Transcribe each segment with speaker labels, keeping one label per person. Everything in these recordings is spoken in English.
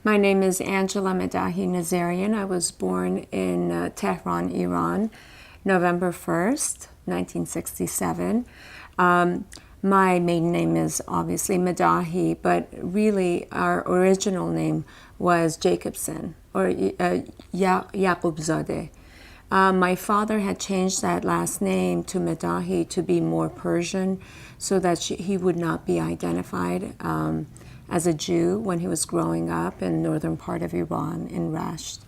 Speaker 1: My name is Angella Nazarian. I was born in Tehran, Iran, November 1st, 1967. My maiden name is obviously Madahi, but really our original name was Jacobson, or Yaqubzadeh. My father had changed that last name to Madahi to be more Persian so that he would not be identified as a Jew when he was growing up in northern part of Iran, in Rasht.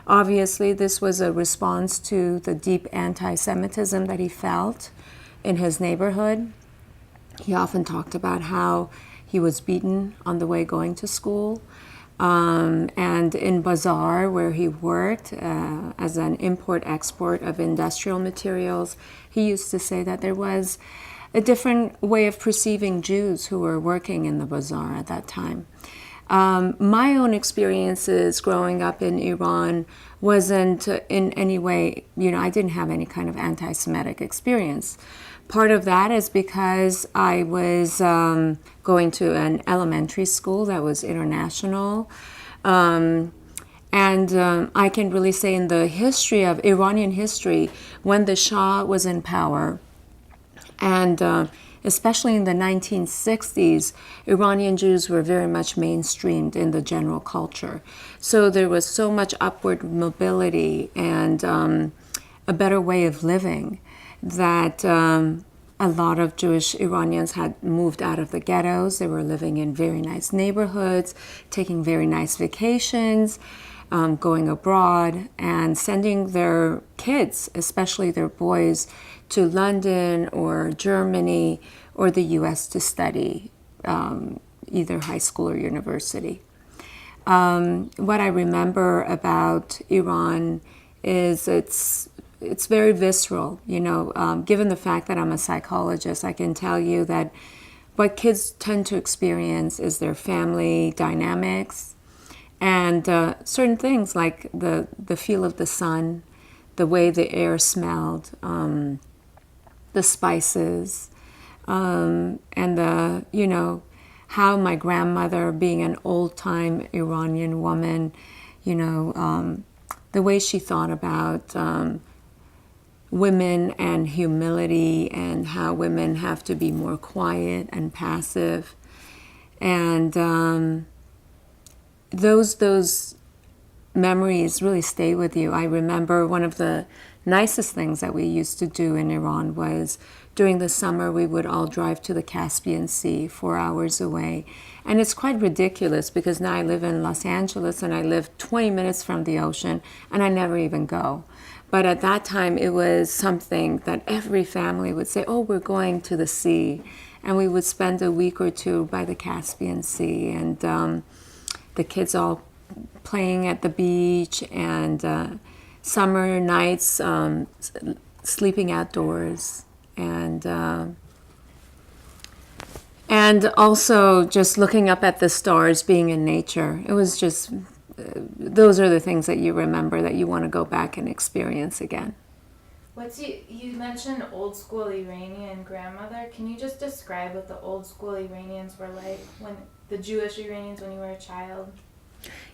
Speaker 1: Obviously, this was a response to the deep anti-Semitism that he felt in his neighborhood. He often talked about how he was beaten on the way going to school. And in Bazaar, where he worked as an import-export of industrial materials, he used to say that there was a different way of perceiving Jews who were working in the bazaar at that time. My own experiences growing up in Iran wasn't in any way, I didn't have any kind of anti-Semitic experience. Part of that is because I was going to an elementary school that was international. And I can really say in the history of Iranian history, when the Shah was in power, and especially in the 1960s, Iranian Jews were very much mainstreamed in the general culture. So there was so much upward mobility and a better way of living that a lot of Jewish Iranians had moved out of the ghettos. They were living in very nice neighborhoods, taking very nice vacations, going abroad, and sending their kids, especially their boys, to London or Germany or the US to study, either high school or university. What I remember about Iran is it's very visceral. Given the fact that I'm a psychologist, I can tell you that what kids tend to experience is their family dynamics and certain things like the feel of the sun, the way the air smelled, the spices, and how my grandmother, being an old-time Iranian woman, the way she thought about women and humility and how women have to be more quiet and passive. And those memories really stay with you. I remember one of the nicest things that we used to do in Iran was during the summer we would all drive to the Caspian Sea 4 hours away. And it's quite ridiculous because now I live in Los Angeles and I live 20 minutes from the ocean and I never even go. But at that time it was something that every family would say, oh, we're going to the sea. And we would spend a week or two by the Caspian Sea and the kids all playing at the beach and summer nights sleeping outdoors and also just looking up at the stars, being in nature. It was just, those are the things that you remember that you want to go back and experience again.
Speaker 2: You mentioned old school Iranian grandmother. Can you just describe what the old school Iranians were like, when the Jewish Iranians when you were a child?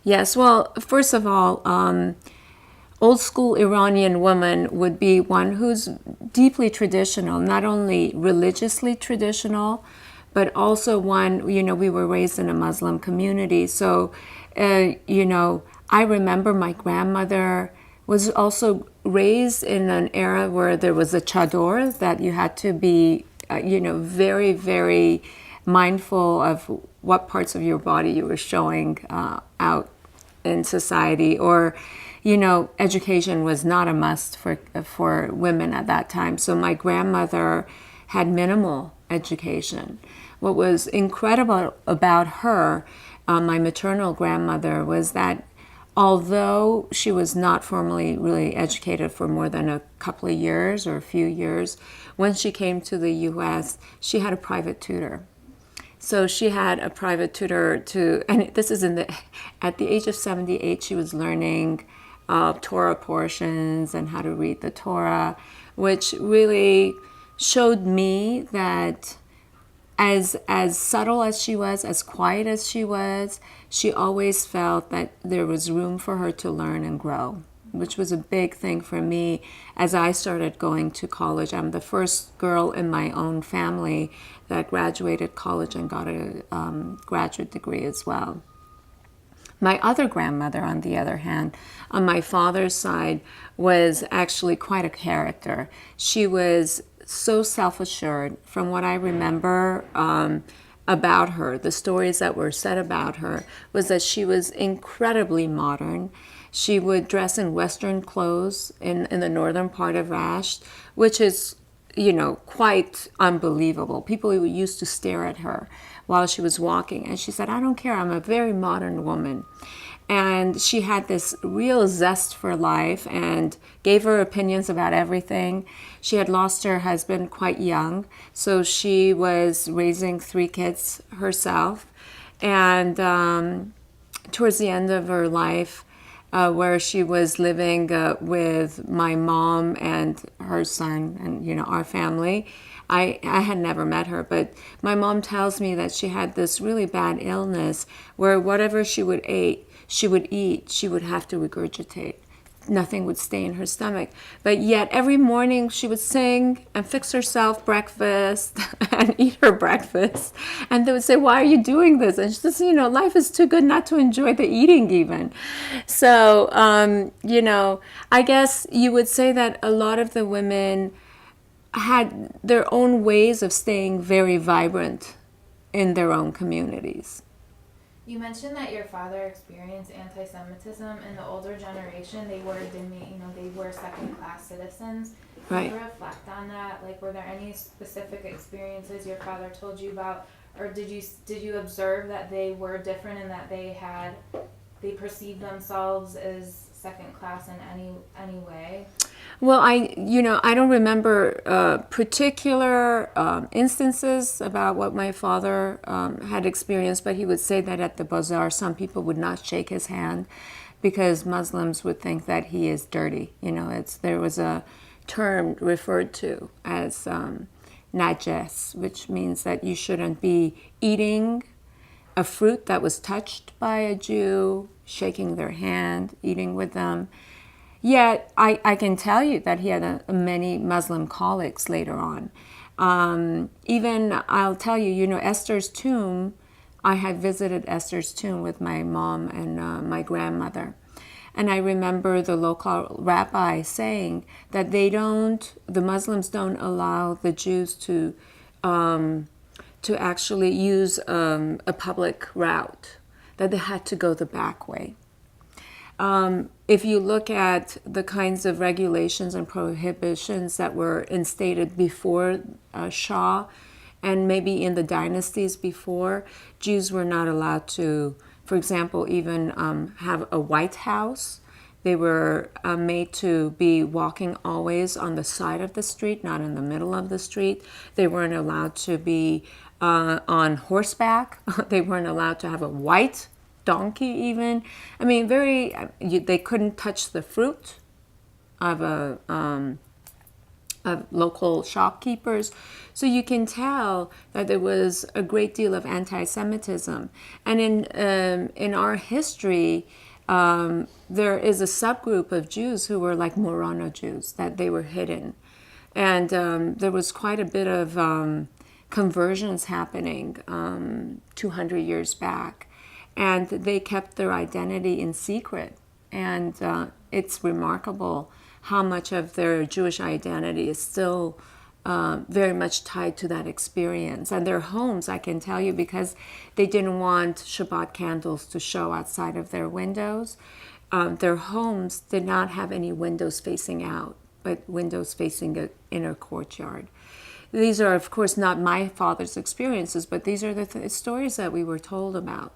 Speaker 1: Yes, well, first of all, old school Iranian woman would be one who's deeply traditional, not only religiously traditional, but also one, we were raised in a Muslim community. So, I remember my grandmother was also raised in an era where there was a chador that you had to be, very, very mindful of what parts of your body you were showing out in society, or education was not a must for women at that time. So my grandmother had minimal education. What was incredible about her, my maternal grandmother, was that although she was not formally really educated for more than a couple of years or a few years, when she came to the US, she had a private tutor. So she had a private tutor and this is at the age of 78, she was learning Torah portions and how to read the Torah, which really showed me that as subtle as she was, as quiet as she was, she always felt that there was room for her to learn and grow, which was a big thing for me as I started going to college. I'm the first girl in my own family that graduated college and got a graduate degree as well. My other grandmother, on the other hand, on my father's side, was actually quite a character. She was so self-assured. From what I remember about her, the stories that were said about her, was that she was incredibly modern. She would dress in Western clothes in the northern part of Rasht, which is, quite unbelievable. People used to stare at her while she was walking. And she said, I don't care, I'm a very modern woman. And she had this real zest for life and gave her opinions about everything. She had lost her husband quite young, so she was raising 3 kids herself. And towards the end of her life, where she was living with my mom and her son and, our family, I had never met her, but my mom tells me that she had this really bad illness where whatever she would eat, she would have to regurgitate. Nothing would stay in her stomach. But yet every morning she would sing and fix herself breakfast and eat her breakfast. And they would say, why are you doing this? And she says, life is too good not to enjoy the eating even. So, I guess you would say that a lot of the women had their own ways of staying very vibrant in their own communities.
Speaker 2: You mentioned that your father experienced anti-Semitism. In the older generation, they were they were second-class citizens.
Speaker 1: Right.
Speaker 2: Can you reflect on that? Like, were there any specific experiences your father told you about, or did you observe that they were different and that they perceived themselves as second-class in any way?
Speaker 1: Well, I don't remember particular instances about what my father had experienced, but he would say that at the bazaar, some people would not shake his hand because Muslims would think that he is dirty. There was a term referred to as najas, which means that you shouldn't be eating a fruit that was touched by a Jew, shaking their hand, eating with them. Yet, I can tell you that he had many Muslim colleagues later on. Even, I'll tell you, Esther's tomb, I had visited Esther's tomb with my mom and my grandmother. And I remember the local rabbi saying that the Muslims don't allow the Jews to actually use a public route, that they had to go the back way. If you look at the kinds of regulations and prohibitions that were instated before Shah and maybe in the dynasties before, Jews were not allowed to, for example, even have a White House. They were made to be walking always on the side of the street, not in the middle of the street. They weren't allowed to be on horseback. They weren't allowed to have a white donkey even. I mean, they couldn't touch the fruit of local shopkeepers. So you can tell that there was a great deal of anti-Semitism. And in our history, there is a subgroup of Jews who were like Morano Jews, that they were hidden. And there was quite a bit of conversions happening 200 years back. And they kept their identity in secret. And it's remarkable how much of their Jewish identity is still very much tied to that experience. And their homes, I can tell you, because they didn't want Shabbat candles to show outside of their windows, their homes did not have any windows facing out, but windows facing an inner courtyard. These are, of course, not my father's experiences, but these are the stories that we were told about.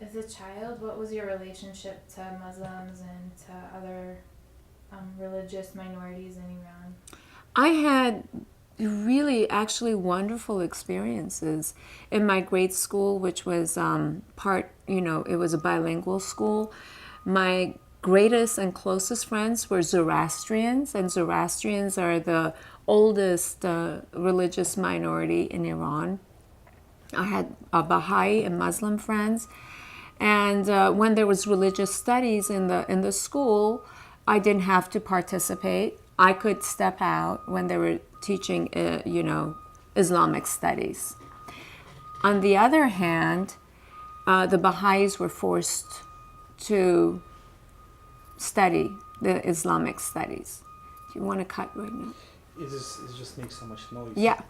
Speaker 2: As a child, what was your relationship to Muslims and to other religious minorities in Iran?
Speaker 1: I had really actually wonderful experiences in my grade school, which was it was a bilingual school. My greatest and closest friends were Zoroastrians, and Zoroastrians are the oldest religious minority in Iran. I had Baha'i and Muslim friends, and when there was religious studies in the school, I didn't have to participate. I could step out when they were teaching, Islamic studies. On the other hand, the Baha'is were forced to study the Islamic studies. Do you want to cut right now?
Speaker 3: It just makes so much noise.
Speaker 1: Yeah.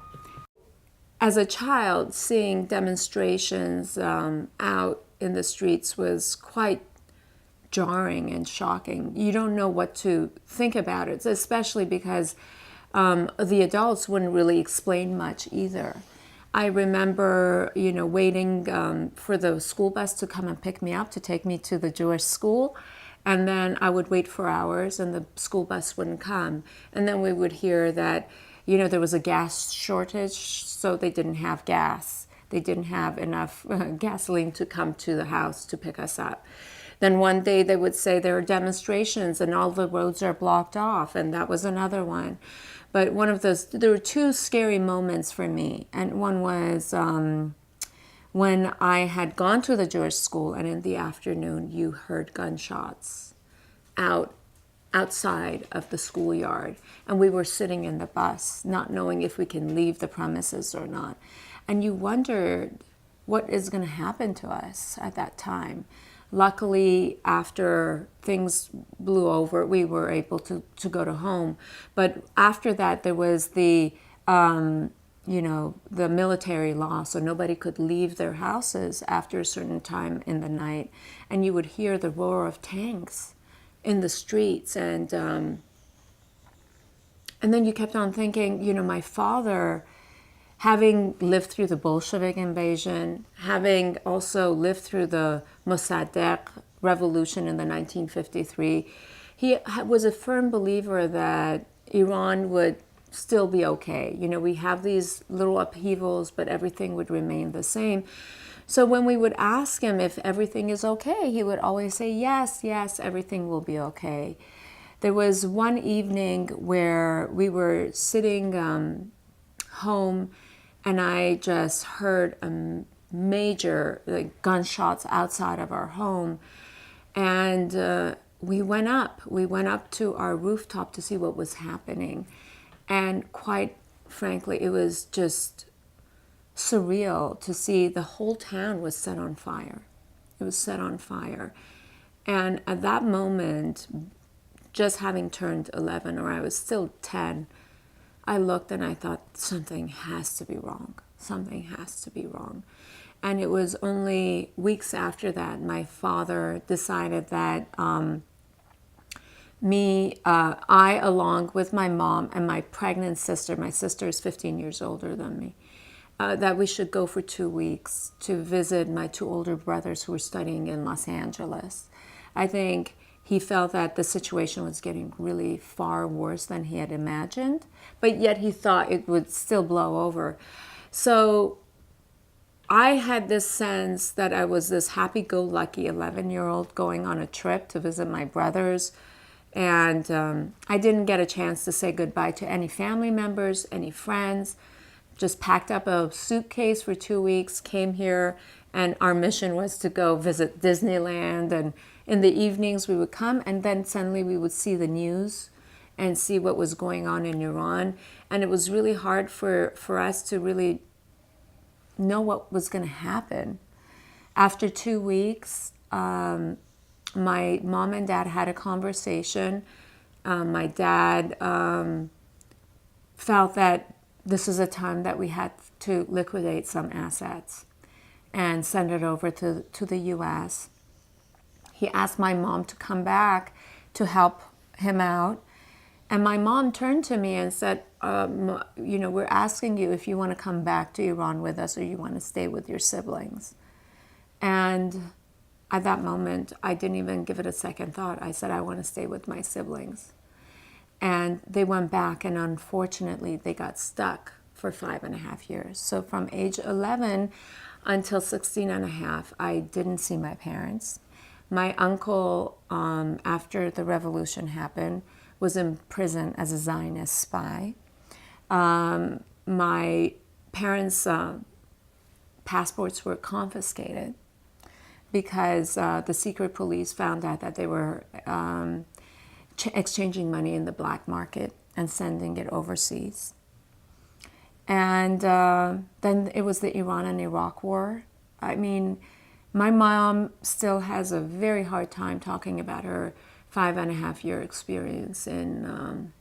Speaker 1: As a child, seeing demonstrations out in the streets was quite jarring and shocking. You don't know what to think about it, especially because the adults wouldn't really explain much either. I remember, waiting for the school bus to come and pick me up to take me to the Jewish school. And then I would wait for hours and the school bus wouldn't come. And then we would hear that, there was a gas shortage, so they didn't have gas. They didn't have enough gasoline to come to the house to pick us up. Then one day they would say there are demonstrations and all the roads are blocked off, and that was another one. But there were two scary moments for me. And one was when I had gone to the Jewish school, and in the afternoon you heard gunshots outside of the schoolyard. And we were sitting in the bus, not knowing if we can leave the premises or not. And you wondered what is going to happen to us at that time. Luckily, after things blew over, we were able to go to home. But after that, there was the military law, so nobody could leave their houses after a certain time in the night. And you would hear the roar of tanks in the streets. And then you kept on thinking, my father, having lived through the Bolshevik invasion, having also lived through the Mossadegh revolution in the 1953, he was a firm believer that Iran would still be okay. We have these little upheavals, but everything would remain the same. So when we would ask him if everything is okay, he would always say, yes, everything will be okay. There was one evening where we were sitting home, and I just heard a major gunshots outside of our home. And we went up to our rooftop to see what was happening. And quite frankly, it was just surreal to see the whole town was set on fire. It was set on fire. And at that moment, just having turned 11, or I was still 10, I looked and I thought, something has to be wrong. Something has to be wrong. And it was only weeks after that, my father decided that I, along with my mom and my pregnant sister, my sister is 15 years older than me, that we should go for 2 weeks to visit my two older brothers who were studying in Los Angeles. I think he felt that the situation was getting really far worse than he had imagined, but yet he thought it would still blow over. So I had this sense that I was this happy-go-lucky 11-year-old going on a trip to visit my brothers, and I didn't get a chance to say goodbye to any family members, any friends. Just packed up a suitcase for 2 weeks, came here, and our mission was to go visit Disneyland. And in the evenings we would come, and then suddenly we would see the news and see what was going on in Iran. And it was really hard for us to really know what was going to happen. After 2 weeks, my mom and dad had a conversation. My dad felt that this is a time that we had to liquidate some assets and send it over to the U.S. He asked my mom to come back to help him out. And my mom turned to me and said, we're asking you if you want to come back to Iran with us or you want to stay with your siblings. And at that moment, I didn't even give it a second thought. I said, I want to stay with my siblings. And they went back, and unfortunately, they got stuck for 5.5 years. So from age 11 until 16 and a half, I didn't see my parents. My uncle, after the revolution happened, was in prison as a Zionist spy. My parents' passports were confiscated because the secret police found out that they were exchanging money in the black market and sending it overseas. And then it was the Iran and Iraq war. I mean, my mom still has a very hard time talking about her 5.5-year experience in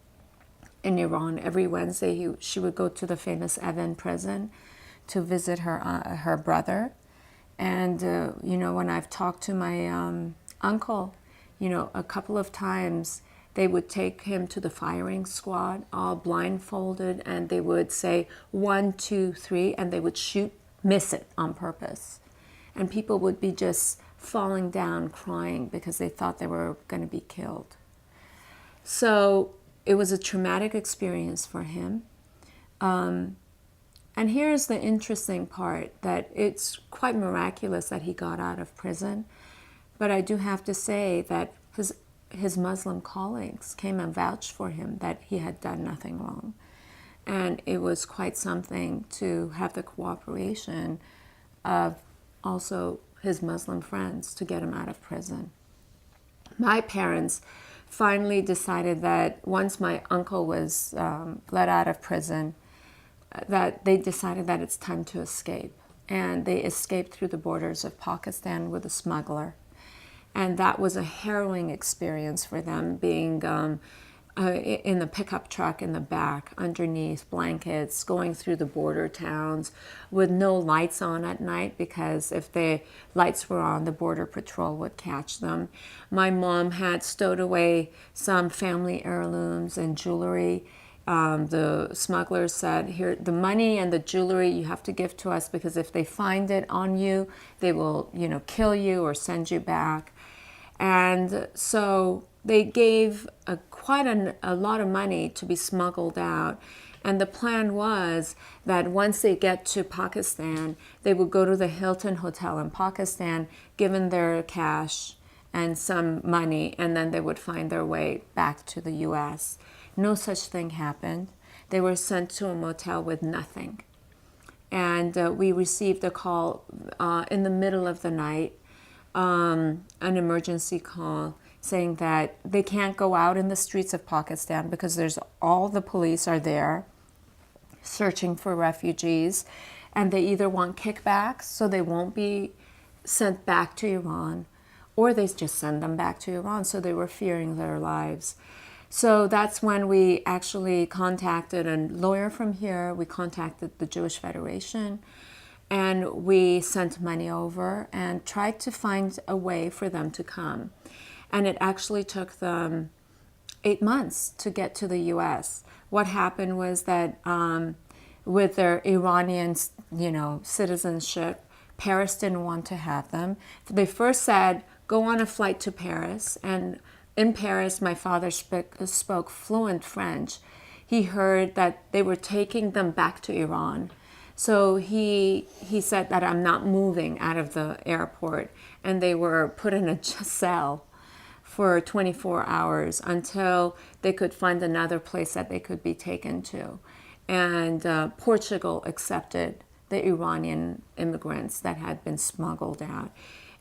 Speaker 1: Iran. Every Wednesday, she would go to the famous Evin prison to visit her brother. And, you know, when I've talked to my uncle, you know, a couple of times they would take him to the firing squad, all blindfolded, and they would say 1, 2, 3, and they would miss it on purpose. And people would be just falling down crying because they thought they were going to be killed. So it was a traumatic experience for him. And here's the interesting part, that it's quite miraculous that he got out of prison. But I do have to say that his Muslim colleagues came and vouched for him that he had done nothing wrong. And it was quite something to have the cooperation of also his Muslim friends to get him out of prison. My parents finally decided that once my uncle was let out of prison, that they decided that it's time to escape. And they escaped through the borders of Pakistan with a smuggler. And that was a harrowing experience for them, being in the pickup truck in the back, underneath blankets, going through the border towns with no lights on at night, because if the lights were on, the border patrol would catch them. My mom had stowed away some family heirlooms and jewelry. The smugglers said, here, the money and the jewelry you have to give to us, because if they find it on you, they will, you know, kill you or send you back. And so they gave quite a lot of money to be smuggled out. And the plan was that once they get to Pakistan, they would go to the Hilton Hotel in Pakistan, given their cash and some money, and then they would find their way back to the U.S. No such thing happened. They were sent to a motel with nothing. And we received a call in the middle of the night, an emergency call, saying that they can't go out in the streets of Pakistan because all the police are there searching for refugees, and they either want kickbacks so they won't be sent back to Iran, or they just send them back to Iran. So they were fearing their lives. So that's when we actually contacted a lawyer from here. We contacted the Jewish Federation, and we sent money over and tried to find a way for them to come. And it actually took them 8 months to get to the U.S. What happened was that with their Iranian, citizenship, Paris didn't want to have them. They first said, go on a flight to Paris. And in Paris, my father spoke fluent French. He heard that they were taking them back to Iran. So he said that I'm not moving out of the airport. And they were put in a cell for 24 hours until they could find another place that they could be taken to. And Portugal accepted the Iranian immigrants that had been smuggled out.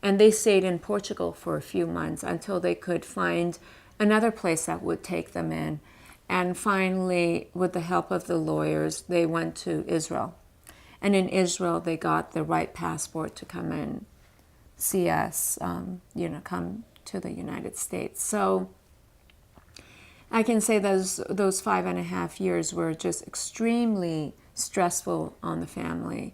Speaker 1: And they stayed in Portugal for a few months until they could find another place that would take them in. And finally, with the help of the lawyers, they went to Israel. And in Israel, they got the right passport to come and see us, come to the United States. So I can say those 5.5 years were just extremely stressful on the family.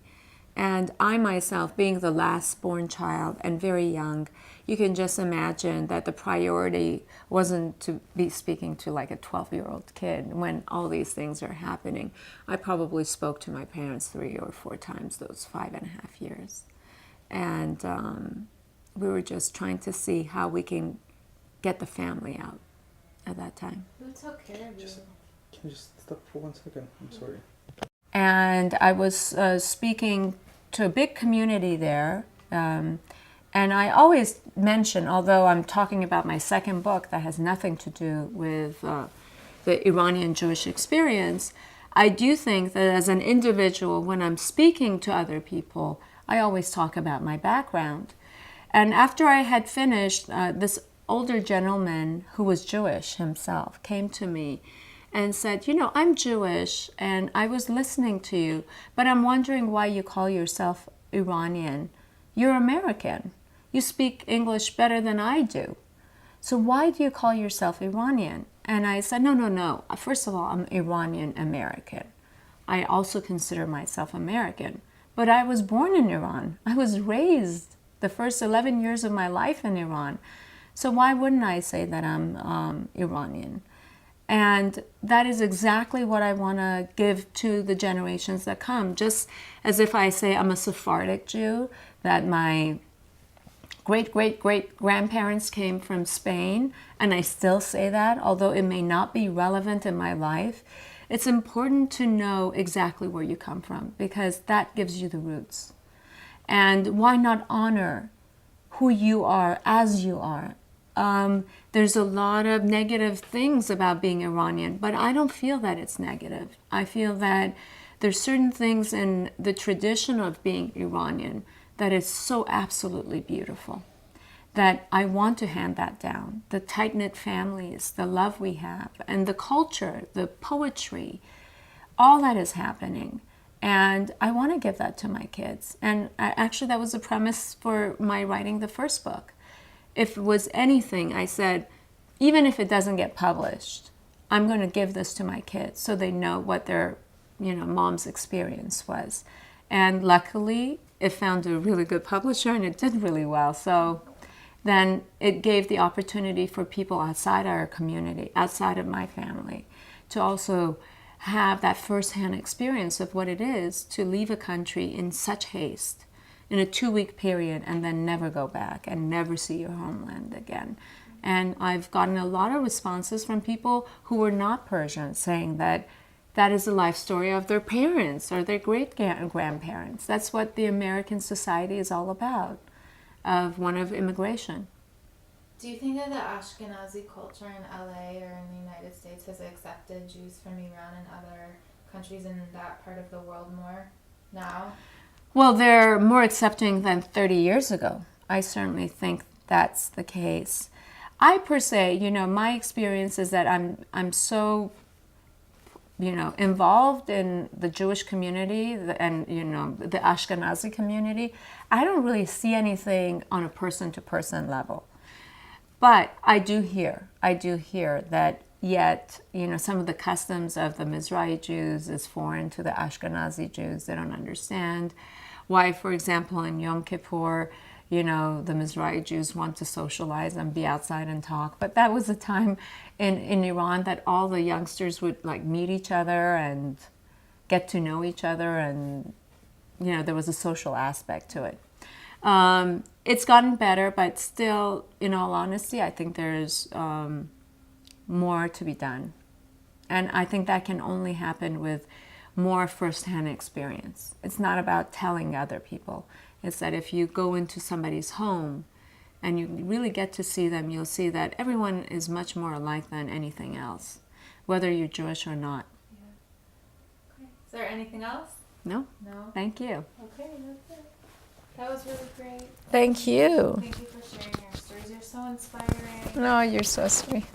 Speaker 1: And I myself, being the last born child and very young, you can just imagine that the priority wasn't to be speaking to like a 12-year-old kid when all these things are happening. I probably spoke to my parents 3 or 4 times those 5.5 years. And we were just trying to see how we can get the family out at that time.
Speaker 2: Who took care of you?
Speaker 3: Can you just stop for 1 second? I'm sorry.
Speaker 1: And I was speaking to a big community there. And I always mention, although I'm talking about my second book that has nothing to do with the Iranian Jewish experience, I do think that as an individual, when I'm speaking to other people, I always talk about my background. And after I had finished, this older gentleman who was Jewish himself came to me and said, you know, I'm Jewish and I was listening to you, but I'm wondering why you call yourself Iranian. You're American. You speak English better than I do. So why do you call yourself Iranian? And I said, no. First of all, I'm Iranian American. I also consider myself American. But I was born in Iran. I was raised the first 11 years of my life in Iran. So why wouldn't I say that I'm Iranian? And that is exactly what I want to give to the generations that come. Just as if I say I'm a Sephardic Jew, that my great-great-great-grandparents came from Spain, and I still say that, although it may not be relevant in my life. It's important to know exactly where you come from, because that gives you the roots. And why not honor who you are as you are? There's a lot of negative things about being Iranian, but I don't feel that it's negative. I feel that there's certain things in the tradition of being Iranian that is so absolutely beautiful that I want to hand that down. The tight-knit families, the love we have, and the culture, the poetry, all that is happening. And I want to give that to my kids. And actually, that was the premise for my writing the first book. If it was anything, I said, even if it doesn't get published, I'm going to give this to my kids so they know what their, mom's experience was. And luckily, it found a really good publisher and it did really well. So then it gave the opportunity for people outside our community, outside of my family, to also have that firsthand experience of what it is to leave a country in such haste, in a 2-week period, and then never go back and never see your homeland again. And I've gotten a lot of responses from people who were not Persian saying that that is the life story of their parents or their great-grandparents. That's what the American society is all about, one of immigration.
Speaker 2: Do you think that the Ashkenazi culture in LA or in the United States has accepted Jews from Iran and other countries in that part of the world more now?
Speaker 1: Well, they're more accepting than 30 years ago. I certainly think that's the case. I per se, my experience is that I'm so, involved in the Jewish community and, the Ashkenazi community. I don't really see anything on a person-to-person level. But I do hear that yet, some of the customs of the Mizrahi Jews is foreign to the Ashkenazi Jews. They don't understand why, for example, in Yom Kippur, the Mizrahi Jews want to socialize and be outside and talk. But that was a time in Iran that all the youngsters would meet each other and get to know each other, and there was a social aspect to it. It's gotten better, but still, in all honesty, I think there's more to be done. And I think that can only happen with more firsthand experience. It's not about telling other people. It's that if you go into somebody's home and you really get to see them, you'll see that everyone is much more alike than anything else, whether you're Jewish or not.
Speaker 2: Yeah. Okay. Is there anything else?
Speaker 1: No?
Speaker 2: No.
Speaker 1: Thank you.
Speaker 2: Okay, that's it. That was really great.
Speaker 1: Thank you.
Speaker 2: Thank you for sharing your stories. You're so inspiring.
Speaker 1: No, you're so sweet.